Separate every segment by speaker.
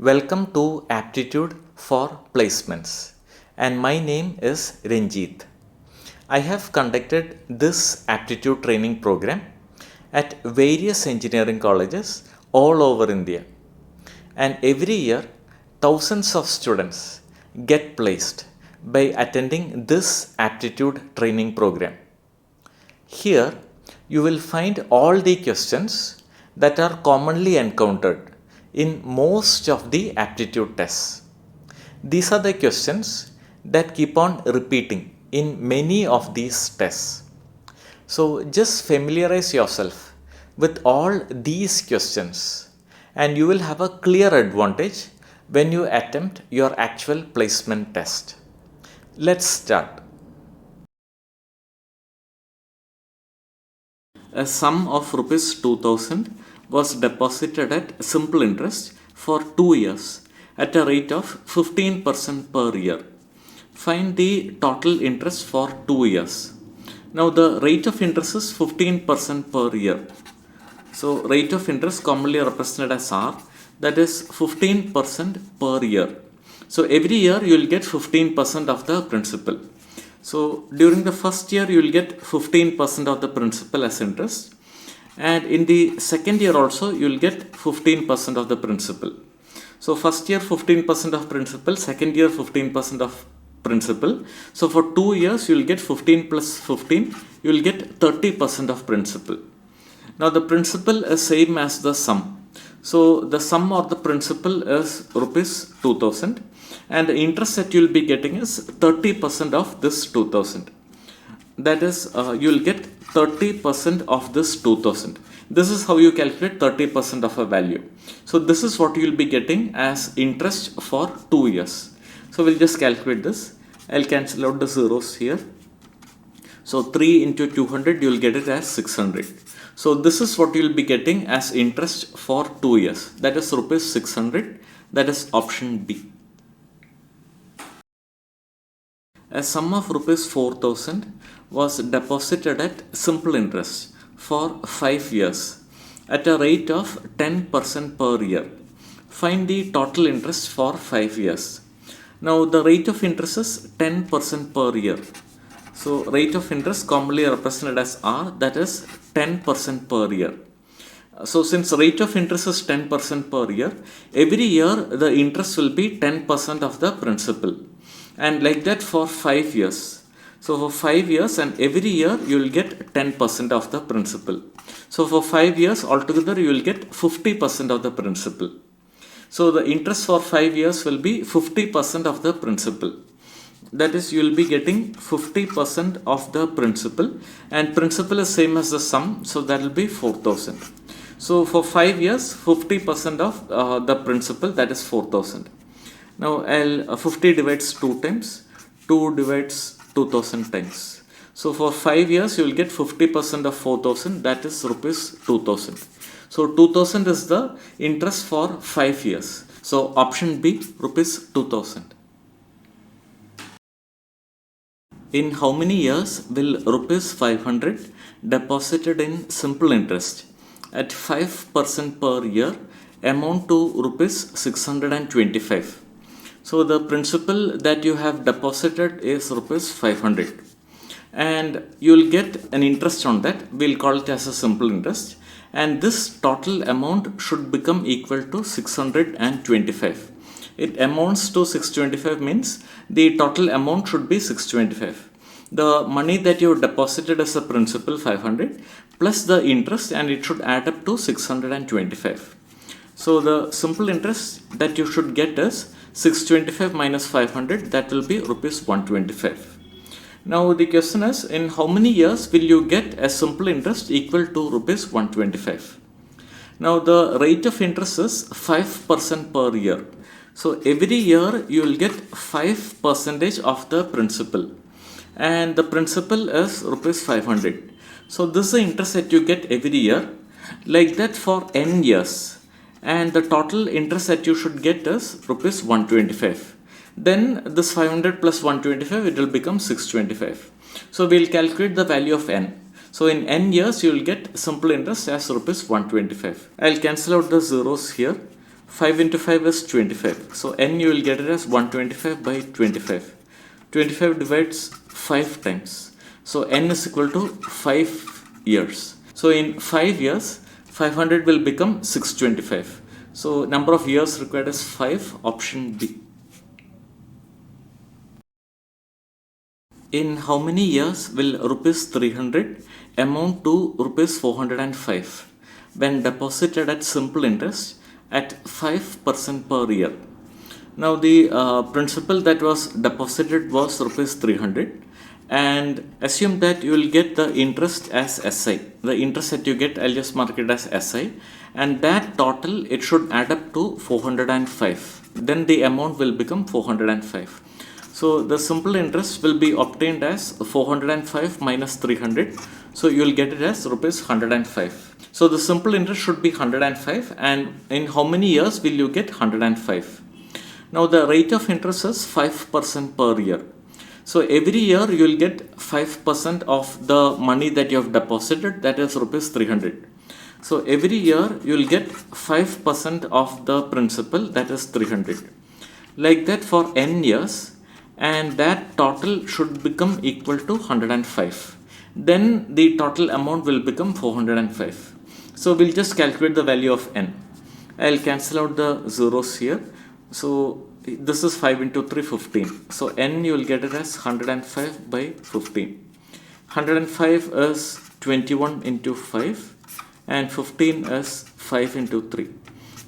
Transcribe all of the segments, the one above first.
Speaker 1: Welcome to Aptitude for Placements, and my name is Ranjit. I have conducted this aptitude training program at various engineering colleges all over India, and every year thousands of students get placed by attending this aptitude training program. Here you will find all the questions that are commonly encountered in most of the aptitude tests. These are the questions that keep on repeating in many of these tests. So just familiarize yourself with all these questions and you will have a clear advantage when you attempt your actual placement test. Let's start. A sum of rupees 2000 was deposited at simple interest for 2 years at a rate of 15% per year. Find the total interest for 2 years. Now the rate of interest is 15% per year. So rate of interest commonly represented as R, that is 15% per year. So every year you will get 15% of the principal. So during the first year you will get 15% of the principal as interest, and in the second year also you will get 15% of the principal. So first year 15% of principal, second year 15% of principal. So for 2 years you will get 15 plus 15, you will get 30% of principal. Now the principal is same as the sum. So the sum or the principal is rupees 2000, and the interest that you will be getting is 30% of this 2000. That is, you will get 30% of this 2000. This is how you calculate 30% of a value. So this is what you will be getting as interest for 2 years. So we'll just calculate this. I'll cancel out the zeros here. So 3 into 200, you will get it as 600. So this is what you will be getting as interest for 2 years. That is rupees 600. That is option B. A sum of rupees 4000 was deposited at simple interest for 5 years at a rate of 10% per year. Find the total interest for 5 years. Now the rate of interest is 10% per year. So rate of interest commonly represented as R, that is 10% per year. So since rate of interest is 10% per year, every year the interest will be 10% of the principal. And like that for 5 years. So for 5 years and every year you will get 10% of the principal. So for 5 years altogether you will get 50% of the principal. So the interest for 5 years will be 50% of the principal. That is, you will be getting 50% of the principal, and principal is same as the sum, so that will be 4000. So for 5 years 50% of the principal, that is 4000. Now 50 divides 2 times, 2 divides 2000 times. So for 5 years you will get 50% of 4000, that is rupees 2000. So 2000 is the interest for 5 years. So option B, rupees 2000. In how many years will rupees 500 deposited in simple interest at 5% per year amount to rupees 625? So the principal that you have deposited is rupees 500, and you will get an interest on that. We'll call it as a simple interest, and this total amount should become equal to 625. It amounts to 625 means the total amount should be 625. The money that you deposited as a principal 500 plus the interest, and it should add up to 625. So the simple interest that you should get is 625 minus 500, that will be rupees 125. Now the question is, in how many years will you get a simple interest equal to rupees 125? Now the rate of interest is 5% per year. So every year you will get 5% of the principal, and the principal is rupees 500. So this is the interest that you get every year, like that for n years, and the total interest that you should get is rupees 125. Then this 500 plus 125, it will become 625. So we'll calculate the value of n. So in n years you will get simple interest as rupees 125. I'll cancel out the zeros here. 5 into 5 is 25. So n you will get it as 125 by 25. 25 divides 5 times. So n is equal to 5 years. So in 5 years, 500 will become 625. So number of years required is 5, option B. In how many years will rupees 300 amount to rupees 405 when deposited at simple interest at 5% per year? Now the principal that was deposited was rupees 300, and assume that you will get the interest as SI. The interest that you get, I'll just mark it as SI, and that total it should add up to 405. Then the amount will become 405. So the simple interest will be obtained as 405 minus 300. So you will get it as rupees 105. So the simple interest should be 105, and in how many years will you get 105? Now the rate of interest is 5% per year. So every year you will get 5% of the money that you have deposited, that is rupees 300. So every year you will get 5% of the principal, that is 300. Like that for n years, and that total should become equal to 105. Then the total amount will become 405. So we'll just calculate the value of n. I'll cancel out the zeros here. So this is 5 into 3, 15. So n you will get it as 105 by 15. 105 is 21 into 5, and 15 is 5 into 3.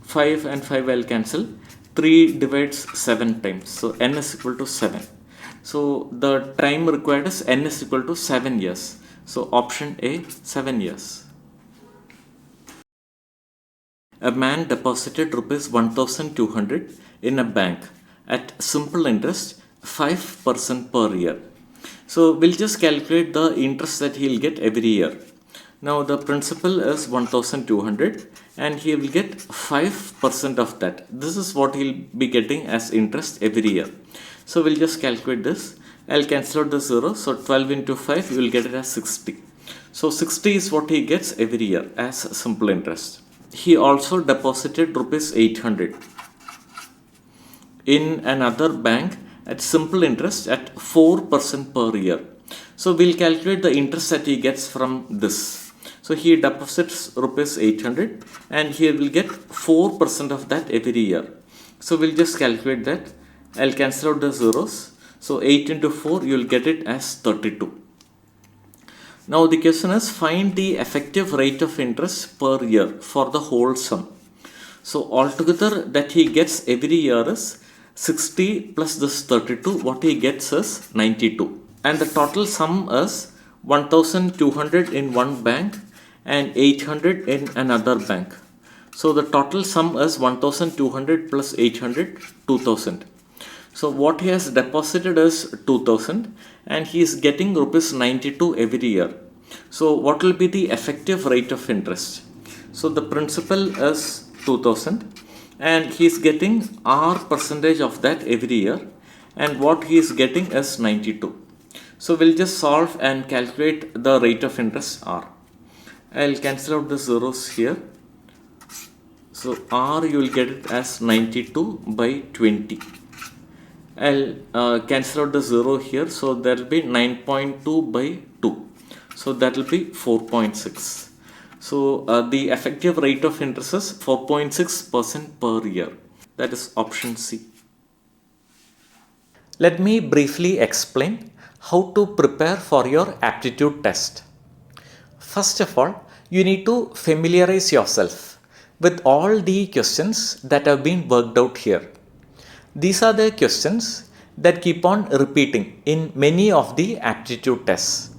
Speaker 1: 5 and 5 I'll cancel. 3 divides 7 times. So n is equal to 7. So the time required is n is equal to 7 years. So option A, 7 years. A man deposited rupees 1200 in a bank at simple interest 5% per year. So we'll just calculate the interest that he'll get every year. Now the principal is 1200 and he will get 5% of that. This is what he'll be getting as interest every year. So we'll just calculate this. I'll cancel out the 0. So 12 into 5 you will get it as 60. So 60 is what he gets every year as simple interest. He also deposited rupees 800 in another bank at simple interest at 4% per year. So we'll calculate the interest that he gets from this. So he deposits rupees 800 and he will get 4% of that every year. So we'll just calculate that. I'll cancel out the zeros. So 8 into 4 you will get it as 32. Now the question is, find the effective rate of interest per year for the whole sum. So altogether that he gets every year is 60 plus this 32. What he gets is 92. And the total sum is 1200 in one bank and 800 in another bank. So the total sum is 1200 plus 800, 2000. So what he has deposited is 2000 and he is getting rupees 92 every year. So what will be the effective rate of interest? So the principal is 2000 and he is getting R percentage of that every year, and what he is getting is 92. So we'll just solve and calculate the rate of interest R. I'll cancel out the zeros here. So R you will get it as 92 by 20. I'll cancel out the 0 here, so that will be 9.2 by 2. So that will be 4.6. So the effective rate of interest is 4.6% per year. That is option C. Let me briefly explain how to prepare for your aptitude test. First of all, you need to familiarize yourself with all the questions that have been worked out here. These are the questions that keep on repeating in many of the aptitude tests.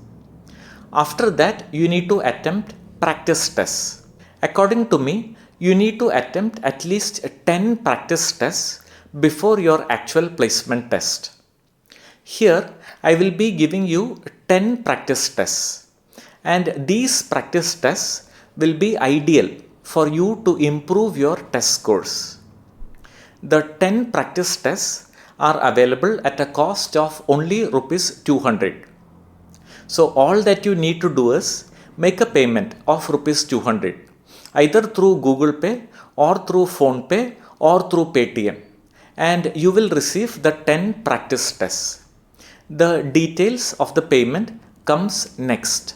Speaker 1: After that, you need to attempt practice tests. According to me, you need to attempt at least 10 practice tests before your actual placement test. Here, I will be giving you 10 practice tests, and these practice tests will be ideal for you to improve your test scores. The 10 practice tests are available at a cost of only rupees 200. So all that you need to do is make a payment of rupees 200 either through Google Pay or through PhonePe or through Paytm, and you will receive the 10 practice tests. The details of the payment comes next.